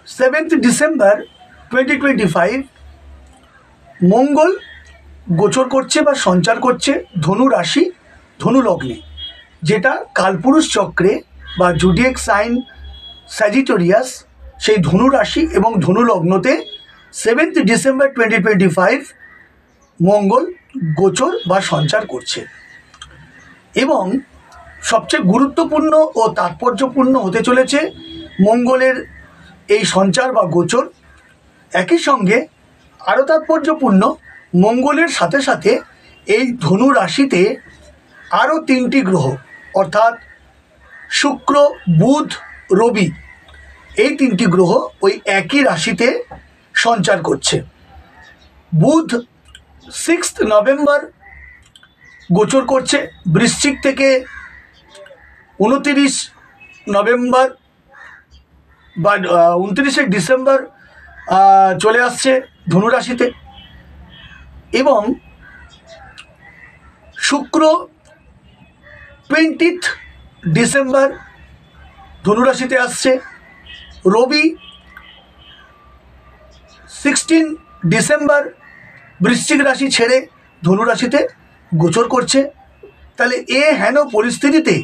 7th December 2025 মঙ্গল গোচর করছে বা সঞ্চার করছে ধনু রাশি ধনু লগ্নে, যেটা কালপুরুষ চক্রে বা জুডিয়েক সাইন স্যাজিটেরিয়াস সেই ধনু রাশি এবং ধনু লগ্নতে 7th ডিসেম্বর 2025 মঙ্গল গোচর বা সঞ্চার করছে। এবং সবচেয়ে গুরুত্বপূর্ণ ও তাৎপর্যপূর্ণ হতে চলেছে মঙ্গলের এই সঞ্চার বা গোচর। একই সঙ্গে আরও তাৎপর্যপূর্ণ, মঙ্গলের সাথে সাথে এই ধনু রাশিতে আরও 3টি গ্রহ অর্থাৎ শুক্র, বুধ, রবি, এই 3টি গ্রহ ওই একই রাশিতে সঞ্চার করছে। বুধ 6 নভেম্বর গোচর করছে বৃশ্চিক থেকে 29 নভেম্বর বা 29শে ডিসেম্বর চলে আসছে ধনুরাশিতে। এবং শুক্র 20th ডিসেম্বর ধনুরাশিতে আসছে। রবি 16 ডিসেম্বর বৃশ্চিক রাশি ছেড়ে ধনুরাশিতে গোচর করছে। তাহলে হেন পরিস্থিতিতে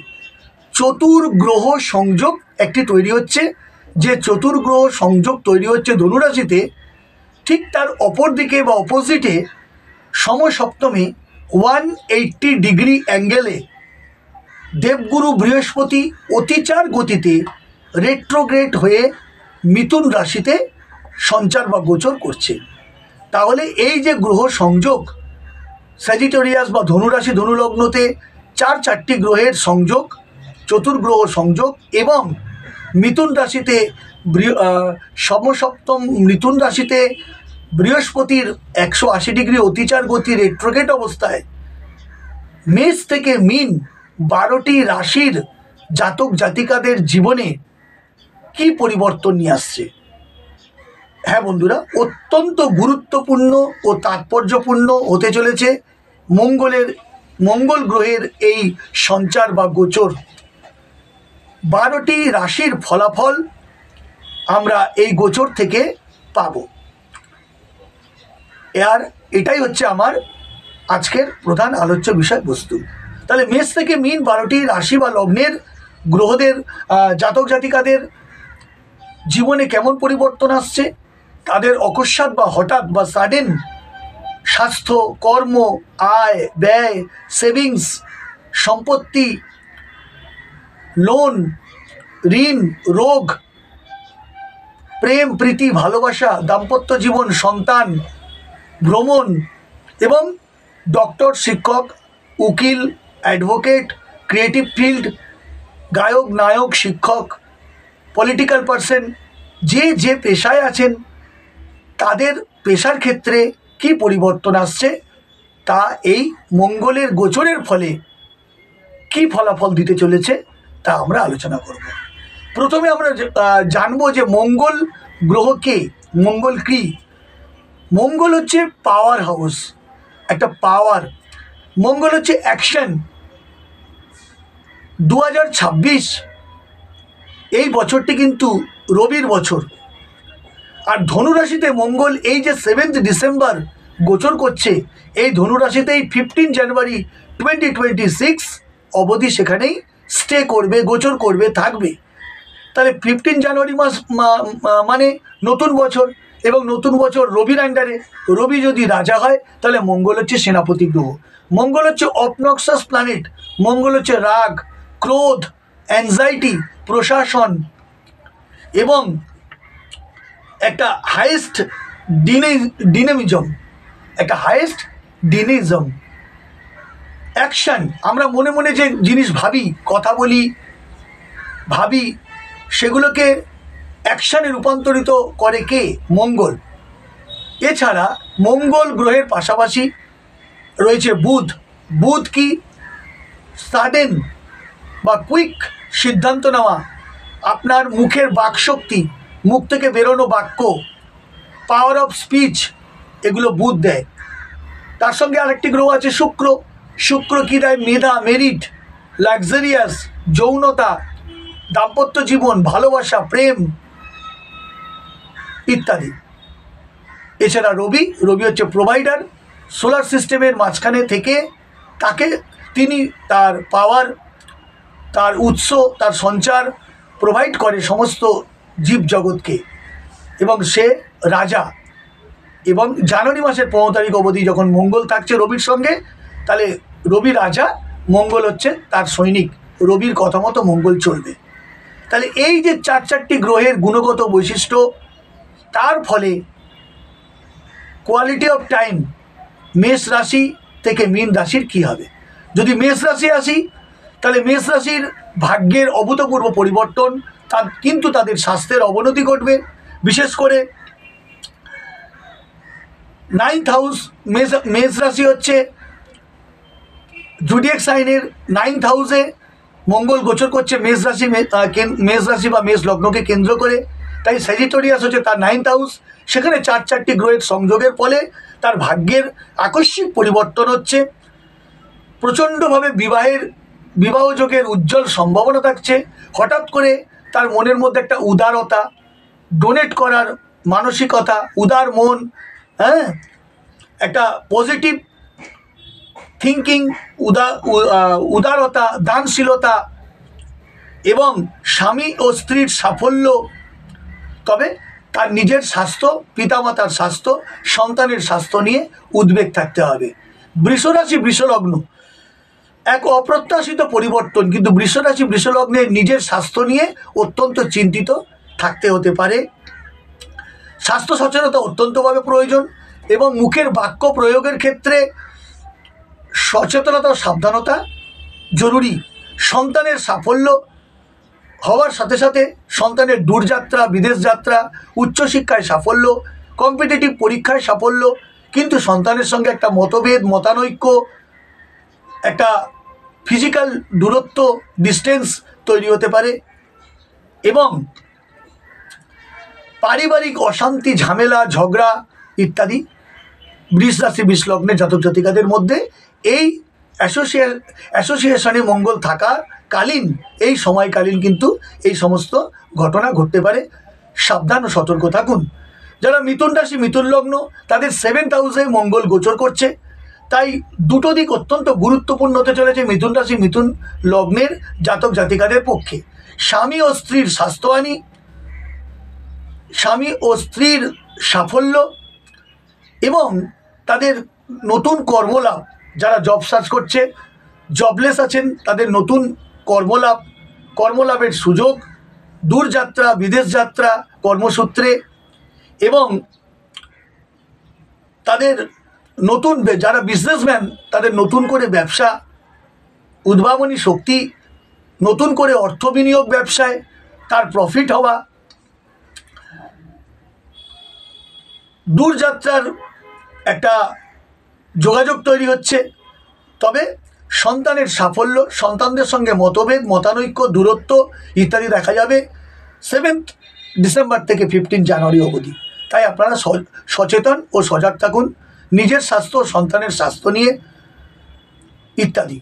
চতুর্গ্রহ সংযোগ একটি তৈরি হচ্ছে। যে চতুর্গ্রহ সংযোগ তৈরি হচ্ছে ধনুরাশিতে, ঠিক তার অপর দিকে বা অপোজিটে সমসপ্তমে 180 ডিগ্রি অ্যাঙ্গেলে দেবগুরু বৃহস্পতি অতিচার গতিতে রেট্রোগ্রেড হয়ে মিথুন রাশিতে সঞ্চার বা গোচর করছে। তাহলে এই যে গ্রহ সংযোগ, স্যাজিটেরিয়াস বা ধনুরাশি ধনুলগ্নতে 4টি গ্রহের সংযোগ, চতুর্গ্রহ সংযোগ, এবং মিথুন রাশিতে সমসপ্তম মিথুন রাশিতে বৃহস্পতির 180 ডিগ্রি অতিচার গতি রেট্রোগ্রেড অবস্থায় মেষ থেকে মীন 12টি রাশির জাতক জাতিকাদের জীবনে কি পরিবর্তন নিয়ে আসছে। হ্যাঁ বন্ধুরা, অত্যন্ত গুরুত্বপূর্ণ ও তাৎপর্যপূর্ণ হতে চলেছে মঙ্গল গ্রহের এই সঞ্চার বা গোচর। 12টি রাশির ফলাফল আমরা এই গোচর থেকে পাব। এটাই হচ্ছে আমার আজকের প্রধান আলোচ্য বিষয়বস্তু। তাহলে মেষ থেকে মীন 12টি রাশি বা লগ্নের গ্রহদের জাতক জাতিকাদের জীবনে কেমন পরিবর্তন আসছে, তাদের অকস্মাৎ বা হঠাৎ বা সাডেন স্বাস্থ্য, কর্ম, আয়, ব্যয়, সেভিংস, সম্পত্তি, লোন, ঋণ, রোগ, প্রেম, প্রীতি, ভালোবাসা, দাম্পত্য জীবন, সন্তান, ভ্রমণ, এবং ডক্টর, শিক্ষক, উকিল, অ্যাডভোকেট, ক্রিয়েটিভ ফিল্ড, গায়ক, নায়ক, শিক্ষক, পলিটিক্যাল পার্সন, যে পেশায় আছেন তাদের পেশার ক্ষেত্রে কি পরিবর্তন আসছে, তা এই মঙ্গলের গোচরের ফলে কি ফলাফল দিতে চলেছে তা আমরা আলোচনা করব। প্রথমে আমরা জানবো যে মঙ্গল গ্রহ কে, মঙ্গল কি। মঙ্গল হচ্ছে পাওয়ার হাউস, একটা পাওয়ার। মঙ্গল হচ্ছে অ্যাকশন। 2026 এই বছরটি কিন্তু রবির বছর। আর ধনুরাশিতে মঙ্গল এই যে 7th ডিসেম্বর গোচর করছে, এই ধনুরাশিতেই 15 জানুয়ারি 2026 অবধি সেখানেই স্টে করবে, গোচর করবে, থাকবে। তাহলে 15 জানুয়ারি মাস মানে নতুন বছর, এবং নতুন বছর রবির আন্ডারে। রবি যদি রাজা হয় তাহলে মঙ্গল হচ্ছে সেনাপতি গ্রহ। মঙ্গল হচ্ছে অবনক্সাস প্ল্যানেট। মঙ্গল হচ্ছে রাগ, ক্রোধ, অ্যাংজাইটি, প্রশাসন, এবং একটা হাইয়েস্ট ডিনামিজম, একটা হাইয়েস্ট ডিনিজম, অ্যাকশন। আমরা মনে মনে যে জিনিস ভাবি, কথা বলি, ভাবি, সেগুলোকে অ্যাকশানে রূপান্তরিত করে কে? মঙ্গল। এছাড়া মঙ্গল গ্রহের পাশাপাশি রয়েছে বুধ। বুধ কি? সাডেন বা কুইক সিদ্ধান্ত নেওয়া, আপনার মুখের বাকশক্তি, মুখ থেকে বেরোনো বাক্য, পাওয়ার অফ স্পিচ, এগুলো বুধ দেয়। তার সঙ্গে আরেকটি গ্রহ আছে শুক্র। শুক্র কি দেয়? মেধা, মেরিট, লাক্সারিয়াস, যৌনতা, দাম্পত্য জীবন, ভালোবাসা, প্রেম ইত্যাদি। এছাড়া রবি হচ্ছে প্রোভাইডার, সোলার সিস্টেমের মাঝখানে থেকে তিনি তার পাওয়ার, তার উৎস, তার সঞ্চার প্রোভাইড করে সমস্ত জীবজগৎকে, এবং সে রাজা। এবং জানুয়ারি মাসের 15 তারিখ অবধি যখন মঙ্গল থাকছে রবির সঙ্গে, তাহলে রবি রাজা, মঙ্গল হচ্ছে তার সৈনিক, রবির কথা মতো মঙ্গল চলবে। তাহলে এই যে চারটি গ্রহের গুণগত বৈশিষ্ট্য, তার ফলে কোয়ালিটি অফ টাইম মেষ রাশি থেকে মীন রাশির কী হবে। যদি মেষ রাশি আসি, তাহলে মেষ রাশির ভাগ্যের অভূতপূর্ব পরিবর্তন, কিন্তু তাদের স্বাস্থ্যের অবনতি ঘটবে। বিশেষ করে 9th হাউস, মেষ রাশি হচ্ছে জুডিয়াক সাইনের 9th হাউসে মঙ্গল গোচর করছে মেষ রাশি বা মেষ লগ্নকে কেন্দ্র করে। তাই স্যাজিটেরিয়াস হচ্ছে তার 9th হাউস। সেখানে চারটি গ্রহের সংযোগের ফলে তার ভাগ্যের আকস্মিক পরিবর্তন হচ্ছে। প্রচণ্ডভাবে বিবাহযোগের উজ্জ্বল সম্ভাবনা থাকছে। হঠাৎ করে তার মনের মধ্যে একটা উদারতা, ডোনেট করার মানসিকতা, উদার মন, একটা পজিটিভ থিঙ্কিং, উদারতা, দানশীলতা এবং স্বামী ও স্ত্রীর সাফল্য। তবে তার নিজের স্বাস্থ্য, পিতামাতার স্বাস্থ্য, সন্তানের স্বাস্থ্য নিয়ে উদ্বেগ থাকতে হবে। বৃষরাশি, বৃষলগ্ন এক অপ্রত্যাশিত পরিবর্তন, কিন্তু বৃষরাশি, বৃষলগ্নের নিজের স্বাস্থ্য নিয়ে অত্যন্ত চিন্তিত থাকতে হতে পারে। স্বাস্থ্য সচেতনতা অত্যন্তভাবে প্রয়োজন, এবং মুখের বাক্য প্রয়োগের ক্ষেত্রে সচেতনতা ও সাবধানতা জরুরি। সন্তানের সাফল্য হওয়ার সাথে সাথে সন্তানের দূরযাত্রা, বিদেশ যাত্রা, উচ্চশিক্ষায় সাফল্য, কম্পিটিটিভ পরীক্ষায় সাফল্য, কিন্তু সন্তানের সঙ্গে একটা মতভেদ, মতানৈক্য, একটা ফিজিক্যাল দূরত্ব, ডিস্টেন্স তৈরি হতে পারে। এবং পারিবারিক অশান্তি, ঝামেলা, ঝগড়া ইত্যাদি বৃষ রাশি, বৃষ লগ্নের জাতক জাতিকাদের মধ্যে এই অ্যাসোসিয়েশনে মঙ্গল থাকাকালীন, এই সময়কালীন কিন্তু এই সমস্ত ঘটনা ঘটতে পারে। সাবধান ও সতর্ক থাকুন। যারা মিথুন রাশি, মিথুন লগ্ন, তাদের 7th হাউসে মঙ্গল গোচর করছে। তাই দুটো দিক অত্যন্ত গুরুত্বপূর্ণ হতে চলেছে মিথুন রাশি, মিথুন লগ্নের জাতক জাতিকাদের পক্ষে। স্বামী ও স্ত্রীর স্বাস্থ্যহানি, স্বামী ও স্ত্রীর সাফল্য এবং তাদের নতুন কর্মলাভ। যারা জব সার্চ করছে, জবলেস আছেন, তাদের নতুন কর্মলাভের সুযোগ, দূরযাত্রা, বিদেশ যাত্রা কর্মসূত্রে, এবং তাদের নতুন, যারা বিজনেসম্যান, তাদের নতুন করে ব্যবসা, উদ্ভাবনী শক্তি, নতুন করে অর্থ বিনিয়োগ ব্যবসায়, তার প্রফিট হওয়া, দূরযাত্রার একটা যোগাযোগ তৈরি হচ্ছে। তবে সন্তানের সাফল্য, সন্তানদের সঙ্গে মতভেদ, মতানৈক্য, দূরত্ব ইত্যাদি দেখা যাবে 7th ডিসেম্বর থেকে 15 জানুয়ারি অবধি। তাই আপনারা সচেতন ও সজাগ থাকুন নিজের স্বাস্থ্য ও সন্তানের স্বাস্থ্য নিয়ে ইত্যাদি।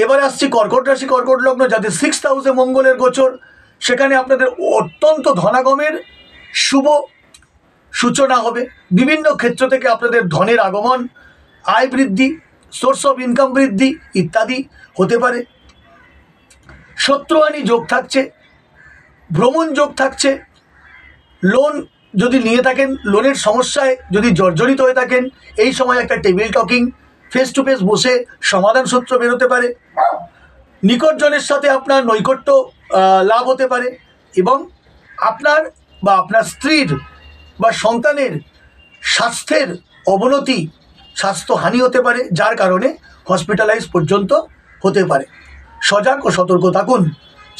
এবারে আসছি কর্কট রাশি, কর্কট লগ্ন, যাদের 6th হাউসে মঙ্গলের গোচর। সেখানে আপনাদের অত্যন্ত ধনাগমের শুভ সূচনা হবে। বিভিন্ন ক্ষেত্র থেকে আপনাদের ধনের আগমন, আয় বৃদ্ধি, সোর্স অফ ইনকাম বৃদ্ধি ইত্যাদি হতে পারে। শত্রুহানি যোগ থাকছে, ভ্রমণ যোগ থাকছে। লোন যদি নিয়ে থাকেন, লোনের সমস্যায় যদি জর্জরিত হয়ে থাকেন, এই সময় একটা table talking, face to face বসে সমাধান সূত্র বেরোতে পারে। নিকটজনের সাথে আপনার নৈকট্য লাভ হতে পারে, এবং আপনার বা আপনার স্ত্রীর বা সন্তানের স্বাস্থ্যের অবনতি, স্বাস্থ্যহানি হতে পারে, যার কারণে হসপিটালাইজ পর্যন্ত হতে পারে। সজাগ ও সতর্ক থাকুন।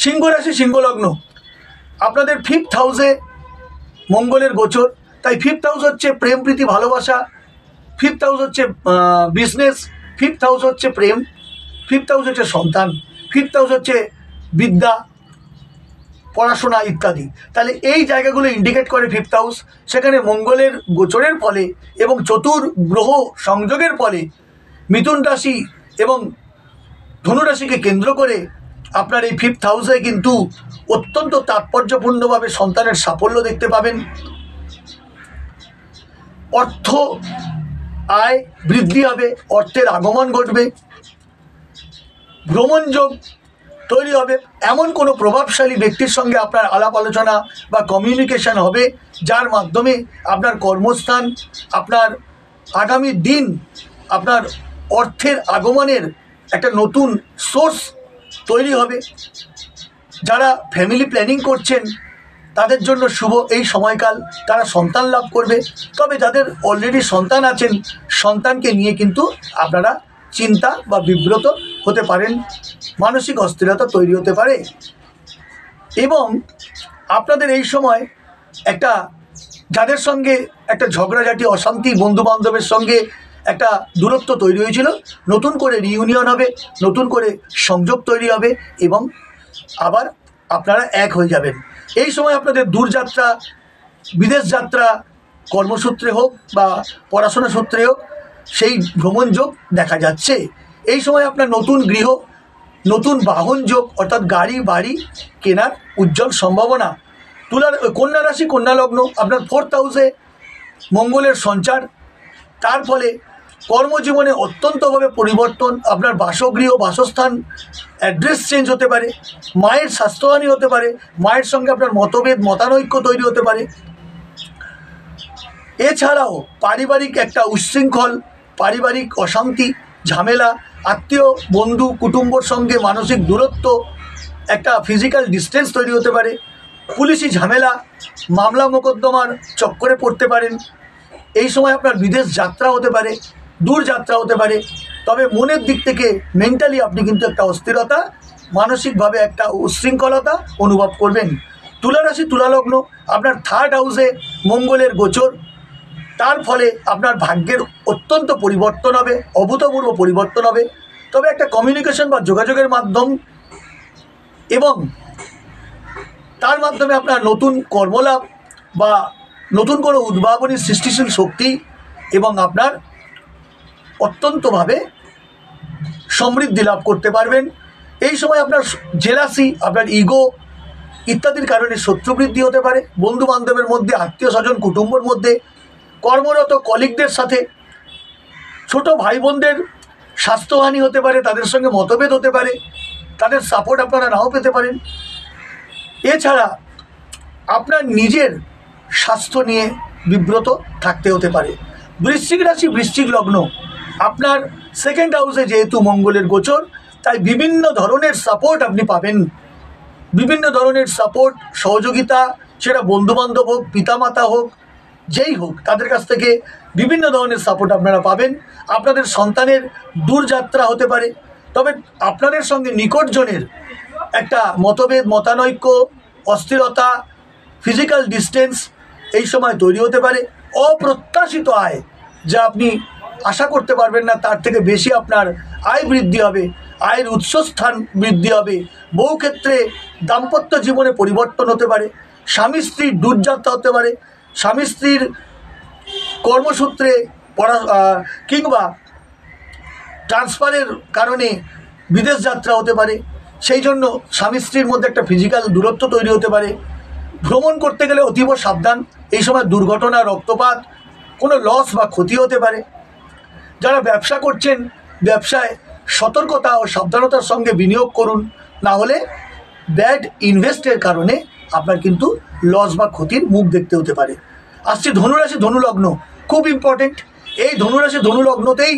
সিংহ রাশি, সিংহ লগ্ন, আপনাদের 5th হাউসে মঙ্গলের গোচর। তাই 5th হাউস হচ্ছে প্রেম, প্রীতি, ভালোবাসা। 5th হাউস হচ্ছে বিজনেস। 5th হাউস হচ্ছে প্রেম। 5th হাউস হচ্ছে সন্তান। 5th হাউস হচ্ছে বিদ্যা, পড়াশোনা ইত্যাদি। তাহলে এই জায়গাগুলো ইন্ডিকেট করে 5th হাউস। সেখানে মঙ্গলের গোচরের ফলে এবং চতুর গ্রহ সংযোগের ফলে মিথুন রাশি এবং ধনু রাশিকে কেন্দ্র করে আপনার এই 5th হাউসে কিন্তু অত্যন্ত তাৎপর্যপূর্ণভাবে সন্তানের সাফল্য দেখতে পাবেন। অর্থ আয় বৃদ্ধি হবে, অর্থের আগমন ঘটবে, ভ্রমণ যোগ তৈরি হবে। এমন কোনো প্রভাবশালী ব্যক্তির সঙ্গে আপনার আলাপ আলোচনা বা কমিউনিকেশন হবে, যার মাধ্যমে আপনার কর্মস্থান, আপনার আগামী দিন, আপনার অর্থের আগমনের একটা নতুন সোর্স তৈরি হবে। যারা ফ্যামিলি প্ল্যানিং করছেন তাদের জন্য শুভ এই সময়কাল, তারা সন্তান লাভ করবে। তবে যাদের অলরেডি সন্তান আছেন, সন্তানকে নিয়ে কিন্তু আপনারা চিন্তা বা বিব্রত হতে পারেন, মানসিক অস্থিরতা তৈরি হতে পারে। এবং আপনাদের এই সময় একটা যাদের সঙ্গে একটা ঝগড়াঝাটি, অশান্তি, বন্ধুবান্ধবের সঙ্গে একটা দূরত্ব তৈরি হয়েছিল, নতুন করে রিইউনিয়ন হবে, নতুন করে সংযোগ তৈরি হবে এবং আবার আপনারা এক হয়ে যাবেন। এই সময় আপনাদের দূরযাত্রা, বিদেশ যাত্রা, কর্মসূত্রে হোক বা পড়াশোনা সূত্রে হোক, সেই ভ্রমণ যোগ দেখা যাচ্ছে। এই সময় আপনার নতুন গৃহ, নতুন বাহন যোগ অর্থাৎ গাড়ি বাড়ি কেনার উজ্জ্বল সম্ভাবনা। কন্যা রাশি, কন্যা লগ্ন, আপনার 4th হাউসে মঙ্গলের সঞ্চার, তার ফলে কর্মজীবনে অত্যন্তভাবে পরিবর্তন। আপনার বাসগৃহ, বাসস্থান, অ্যাড্রেস চেঞ্জ হতে পারে, মায়ের স্বাস্থ্যহানি হতে পারে, মায়ের সঙ্গে আপনার মতভেদ, মতানৈক্য তৈরি হতে পারে। এছাড়াও পারিবারিক একটা উচ্ছৃঙ্খল, পারিবারিক অশান্তি, ঝামেলা, আত্মীয় বন্ধু কুটুম্বর সঙ্গে মানসিক দূরত্ব, একটা ফিজিক্যাল ডিস্টেন্স তৈরি হতে পারে। পুলিশি ঝামেলা, মামলা মোকদ্দমার চক্করে পড়তে পারেন। এই সময় আপনার বিদেশ যাত্রা হতে পারে, দূর যাত্রা হতে পারে। তবে মনের দিক থেকে মেন্টালি আপনি কিন্তু একটা অস্থিরতা, মানসিকভাবে একটা উচ্ছৃঙ্খলতা অনুভব করবেন। তুলা রাশি, তুলা লগ্ন, আপনার 3rd হাউসে মঙ্গলের গোচর, তার ফলে আপনার ভাগ্যের অত্যন্ত পরিবর্তন হবে, অভূতপূর্ব পরিবর্তন হবে। তবে একটা কমিউনিকেশন বা যোগাযোগের মাধ্যম এবং তার মাধ্যমে আপনার নতুন কর্মলাভ বা নতুন কোনো উদ্ভাবনী সৃষ্টিশীল শক্তি এবং আপনার অত্যন্তভাবে সমৃদ্ধি লাভ করতে পারবেন। এই সময় আপনার জেলাসি, আপনার ইগো ইত্যাদির কারণে শত্রু বৃদ্ধি হতে পারে। বন্ধু বান্ধবের মধ্যে, আত্মীয় স্বজন কুটুম্বর মধ্যে, কর্মরত কলিগদের সাথে, ছোট ভাই বোনদের স্বাস্থ্যহানি হতে পারে, তাদের সঙ্গে মতভেদ হতে পারে, তাদের সাপোর্ট আপনারা নাও পেতে পারেন। এছাড়া আপনার নিজের স্বাস্থ্য নিয়ে বিব্রত থাকতে হতে পারে। বৃশ্চিক রাশি, বৃশ্চিক লগ্ন, আপনার 2nd হাউসে যেহেতু মঙ্গলের গোচর, তাই বিভিন্ন ধরনের সাপোর্ট আপনি পাবেন। বিভিন্ন ধরনের সাপোর্ট, সহযোগিতা, সেটা বন্ধুবান্ধব হোক, পিতামাতা হোক, যেই হোক, তাদের কাছ থেকে বিভিন্ন ধরনের সাপোর্ট আপনারা পাবেন। আপনাদের সন্তানের দূরযাত্রা হতে পারে। তবে আপনাদের সঙ্গে নিকটজনের একটা মতভেদ, মতানৈক্য, অস্থিরতা, ফিজিক্যাল ডিস্টেন্স এই সময় তৈরি হতে পারে। অপ্রত্যাশিত আয়, যা আপনি আশা করতে পারবেন না, তার থেকে বেশি আপনার আয় বৃদ্ধি হবে, আয়ের উৎসস্থান বৃদ্ধি হবে। বহু ক্ষেত্রে দাম্পত্য জীবনে পরিবর্তন হতে পারে, স্বামী স্ত্রীর দূরযাত্রা হতে পারে, স্বামী স্ত্রীর কর্মসূত্রে কিংবা ট্রান্সফারের কারণে বিদেশ যাত্রা হতে পারে। সেই জন্য স্বামী স্ত্রীর মধ্যে একটা ফিজিক্যাল দূরত্ব তৈরি হতে পারে। ভ্রমণ করতে গেলে অতীব সাবধান। এই সময় দুর্ঘটনা, রক্তপাত, কোনো লস বা ক্ষতি হতে পারে। যারা ব্যবসা করছেন, ব্যবসায় সতর্কতা ও সাবধানতার সঙ্গে বিনিয়োগ করুন, না হলে ব্যাড ইনভেস্টের কারণে আপনার কিন্তু লস বা ক্ষতির মুখ দেখতে হতে পারে। আসছে ধনুরাশি, ধনুলগ্ন, খুব ইম্পর্টেন্ট। এই ধনুরাশি, ধনুলগ্নতেই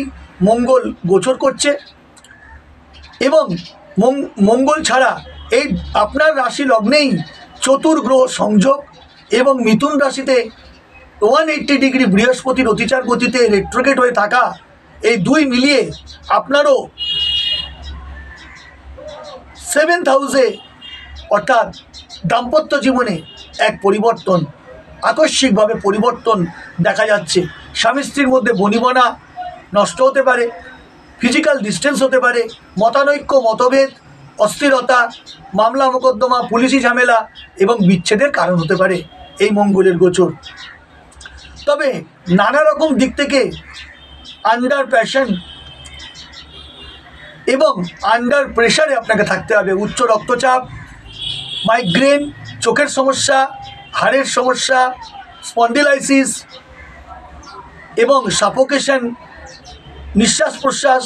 মঙ্গল গোচর করছে এবং মঙ্গল ছাড়া এই আপনার রাশি লগ্নেই চতুর্গ্রহ সংযোগ এবং মিথুন রাশিতে 180 ডিগ্রি বৃহস্পতির অতিচার গতিতে রেট্রোগেট হয়ে থাকা, এই দুই মিলিয়ে আপনারও 7th হাউসে অর্থাৎ দাম্পত্য জীবনে এক পরিবর্তন, আকস্মিকভাবে পরিবর্তন দেখা যাচ্ছে। স্বামী স্ত্রীর মধ্যে বনিবনা নষ্ট হতে পারে, ফিজিক্যাল ডিস্টেন্স হতে পারে, মতানৈক্য, মতভেদ, অস্থিরতা, মামলা মোকদ্দমা, পুলিশি ঝামেলা এবং বিচ্ছেদের কারণ হতে পারে এই মঙ্গলের গোচর। তবে নানা রকম দিক থেকে আন্ডার প্যাশন এবং আন্ডার প্রেশারে আপনাকে থাকতে হবে। উচ্চ রক্তচাপ, মাইগ্রেন, চোখের সমস্যা, হাড়ের সমস্যা, স্পন্ডিলাইসিস এবং সাফোকেশন, নিঃশ্বাস প্রশ্বাস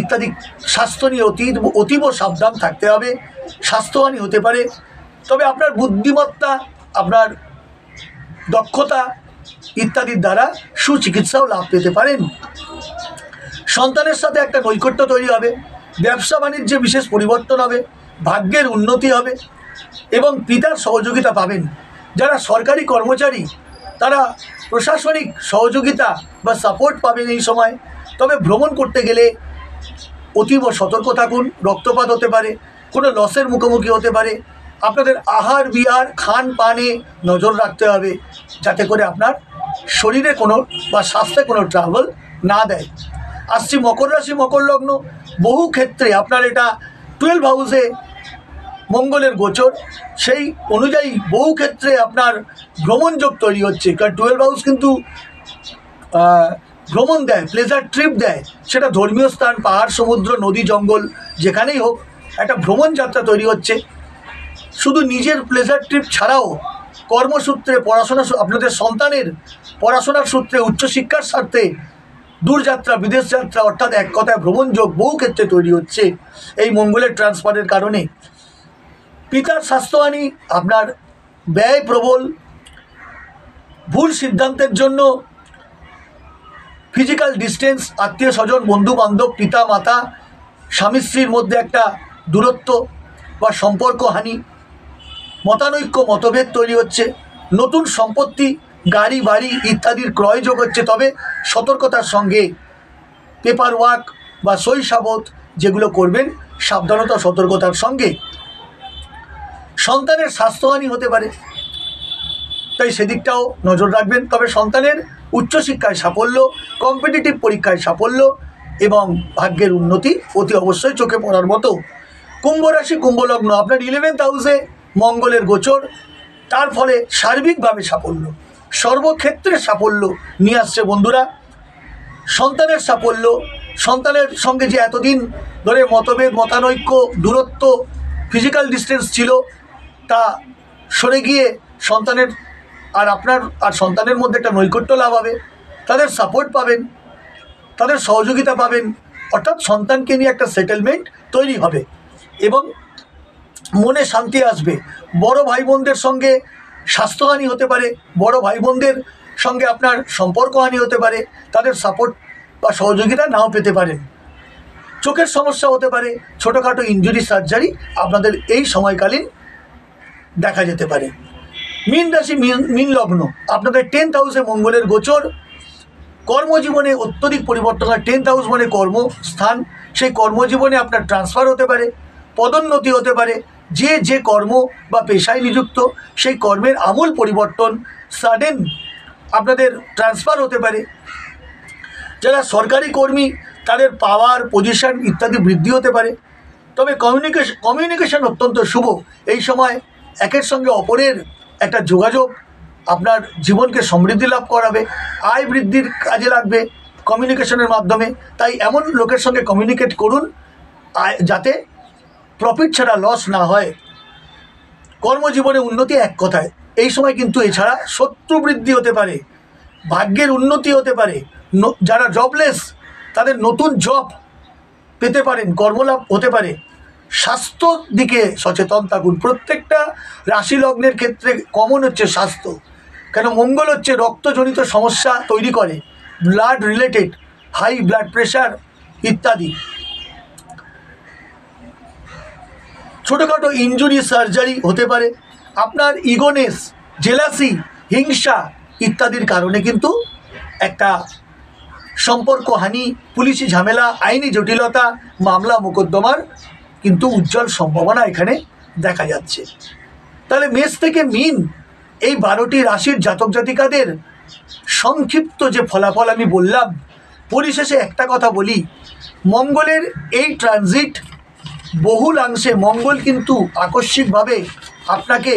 ইত্যাদি স্বাস্থ্য নিয়ে অতীব সাবধান থাকতে হবে। স্বাস্থ্যহানি হতে পারে, তবে আপনার বুদ্ধিমত্তা, আপনার দক্ষতা ইত্যাদির দ্বারা সুচিকিৎসাও লাভ পেতে পারেন। সন্তানের সাথে একটা নৈকট্য তৈরি হবে, ব্যবসা বাণিজ্যে বিশেষ পরিবর্তন হবে, ভাগ্যের উন্নতি হবে এবং পিতার সহযোগিতা পাবেন। যারা সরকারি কর্মচারী তারা প্রশাসনিক সহযোগিতা বা সাপোর্ট পাবেন এই সময়। তবে ভ্রমণ করতে গেলে অতীব সতর্ক থাকুন, রক্তপাত হতে পারে, কোনো লসের মুখোমুখি হতে পারে। আপনাদের আহার বিহার খান পানে নজর রাখতে হবে যাতে করে আপনার শরীরে কোনো বা স্বাস্থ্যে কোনো ট্রাবল না দেয়। আসছি মকর রাশি, মকর লগ্ন। বহু ক্ষেত্রে আপনার এটা 12 হাউসে মঙ্গলের গোচর, সেই অনুযায়ী বহু ক্ষেত্রে আপনার ভ্রমণযোগ তৈরি হচ্ছে। কারণ 12 হাউস কিন্তু ভ্রমণ দেয়, প্লেজার ট্রিপ দেয়, সেটা ধর্মীয় স্থান, পাহাড়, সমুদ্র, নদী, জঙ্গল যেখানেই হোক একটা ভ্রমণ যাত্রা তৈরি হচ্ছে। শুধু নিজের প্লেজার ট্রিপ ছাড়াও কর্মসূত্রে, পড়াশোনা, আপনাদের সন্তানের পড়াশোনার সূত্রে, উচ্চশিক্ষার স্বার্থে দূরযাত্রা, বিদেশ যাত্রা, অর্থাৎ এক কথায় ভ্রমণযোগ বহু ক্ষেত্রে তৈরি হচ্ছে এই মঙ্গলের ট্রান্সফারের কারণে। পিতার স্বাস্থ্যহানি, আপনার ব্যয় প্রবল, ভুল সিদ্ধান্তের জন্য ফিজিক্যাল ডিস্টেন্স, আত্মীয় স্বজন, বন্ধু বান্ধব, পিতা মাতা, স্বামী স্ত্রীর মধ্যে একটা দূরত্ব বা সম্পর্কহানি, মতানৈক্য, মতভেদ তৈরি হচ্ছে, নতুন সম্পত্তি, গাড়ি বাড়ি ইত্যাদির ক্রয়যোগ হচ্ছে। তবে সতর্কতার সঙ্গে পেপার ওয়ার্ক বা সই সাবত যেগুলো করবেন সাবধানতা সতর্কতার সঙ্গে। সন্তানের স্বাস্থ্যহানি হতে পারে, তাই সেদিকটাও নজর রাখবেন। তবে সন্তানের উচ্চশিক্ষায় সাফল্য, কম্পিটিটিভ পরীক্ষায় সাফল্য এবং ভাগ্যের উন্নতি অতি অবশ্যই চোখে পড়ার মতো। কুম্ভ রাশি, কুম্ভ লগ্ন। আপনার 11th হাউসে মঙ্গলের গোচর, তার ফলে সার্বিকভাবে সাফল্য, সর্বক্ষেত্রে সাফল্য নিয়ে আসছে বন্ধুরা। সন্তানের সাফল্য, সন্তানের সঙ্গে যে এতদিন ধরে মতভেদ, মতানৈক্য, দূরত্ব, ফিজিক্যাল ডিস্টেন্স ছিল তা সরে গিয়ে সন্তানের আর আপনার আর সন্তানের মধ্যে একটা নৈকট্য লাভ হবে। তাদের সাপোর্ট পাবেন, তাদের সহযোগিতা পাবেন, অর্থাৎ সন্তানকে নিয়ে একটা সেটেলমেন্ট তৈরি হবে এবং মনে শান্তি আসবে। বড় ভাই বোনদের সঙ্গে স্বাস্থ্যহানি হতে পারে, বড় ভাই বোনদের সঙ্গে আপনার সম্পর্কহানি হতে পারে, তাদের সাপোর্ট বা সহযোগিতা নাও পেতে পারেন। চোখের সমস্যা হতে পারে, ছোটোখাটো ইনজুরি, সার্জারি আপনাদের এই সময়কালীন দেখা যেতে পারে। মীন রাশি, মীন লগ্ন। আপনাদের 10th হাউসে মঙ্গলের গোচর, কর্মজীবনে অত্যধিক পরিবর্তন হয়। 10th হাউস মানে কর্মস্থান, সেই কর্মজীবনে আপনার ট্রান্সফার হতে পারে, পদোন্নতি হতে পারে। যে কর্ম বা পেশায় নিযুক্ত সেই কর্মের আমূল পরিবর্তন, সাডেন আপনাদের ট্রান্সফার হতে পারে। যারা সরকারি কর্মী তাদের পাওয়ার, পজিশন ইত্যাদি বৃদ্ধি হতে পারে। তবে কমিউনিকেশন অত্যন্ত শুভ। এই সময় একের সঙ্গে অপরের একটা যোগাযোগ আপনার জীবনকে সমৃদ্ধি লাভ করাবে, আয় বৃদ্ধির কাজে লাগবে কমিউনিকেশনের মাধ্যমে। তাই এমন লোকের সঙ্গে কমিউনিকেট করুন যাতে প্রফিট ছাড়া লস না হয়। কর্মজীবনে উন্নতি এক কথায় এই সময় কিন্তু এছাড়া শত্রু বৃদ্ধি হতে পারে, ভাগ্যের উন্নতি হতে পারে। যারা জবলেস তাদের নতুন জব পেতে পারেন, কর্মলাভ হতে পারে। স্বাস্থ্যর দিকে সচেতন থাকুন। প্রত্যেকটা রাশি লগ্নের ক্ষেত্রে কমন হচ্ছে স্বাস্থ্য, কেন মঙ্গল হচ্ছে রক্তজনিত সমস্যা তৈরি করে, blood related, high blood pressure ইত্যাদি। ছোটোখাটো ইনজুরি, সার্জারি হতে পারে। আপনার ইগোনেস, জেলাসি, হিংসা ইত্যাদির কারণে কিন্তু একটা সম্পর্কহানি, পুলিশি ঝামেলা, আইনি জটিলতা, মামলা মোকদ্দমার কিন্তু উজ্জ্বল সম্ভাবনা এখানে দেখা যাচ্ছে। তাহলে মেষ থেকে মীন এই 12টি রাশির জাতক জাতিকাদের সংক্ষিপ্ত যে ফলাফল আমি বললাম, পরিশেষে একটা কথা বলি, মঙ্গলের এই ট্রানজিট বহুলাংশে মঙ্গল কিন্তু আকস্মিকভাবে আপনাকে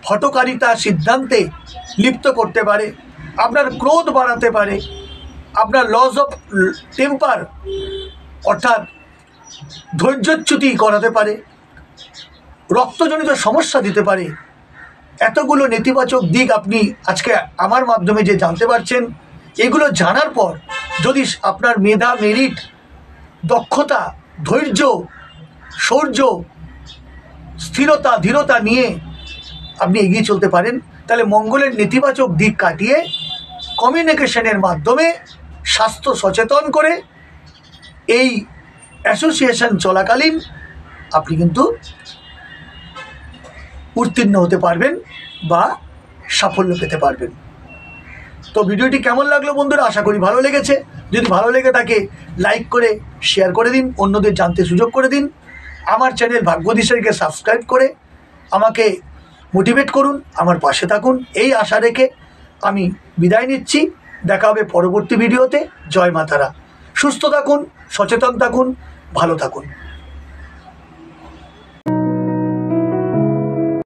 হঠকারিতা, সিদ্ধান্তে লিপ্ত করতে পারে, আপনার ক্রোধ বাড়াতে পারে, আপনার লস অফ টেম্পার অর্থাৎ ধৈর্যচ্যুতি করাতে পারে। রক্তজনিত সমস্যা দিতে পারে। এতগুলো নেতিবাচক দিক আপনি আজকে আমার মাধ্যমে যে জানতে পারছেন, এগুলো জানার পর যদি আপনার মেধা, মেরিট, দক্ষতা, ধৈর্য, শৌর্য, স্থিরতা, ধীরতা নিয়ে আপনি এগিয়ে চলতে পারেন, তাহলে মঙ্গলের নেতিবাচক দিক কাটিয়ে কমিউনিকেশনের মাধ্যমে স্বাস্থ্য সচেতন করে এই অ্যাসোসিয়েশন চলাকালীন আপনি কিন্তু উত্তীর্ণ হতে পারবেন বা সাফল্য পেতে পারবেন। তো ভিডিওটি কেমন লাগলো বন্ধুরা? আশা করি ভালো লেগেছে। যদি ভালো লেগে থাকে লাইক করে শেয়ার করে দিন, অন্যদের জানতে সুযোগ করে দিন। আমার চ্যানেল ভাগ্যদিশারীকে সাবস্ক্রাইব করে আমাকে মোটিভেট করুন, আমার পাশে থাকুন, এই আশা রেখে আমি বিদায় নিচ্ছি। দেখা হবে পরবর্তী ভিডিওতে। জয় মা তারা। সুস্থ থাকুন, সচেতন থাকুন, ভালো থাকুন।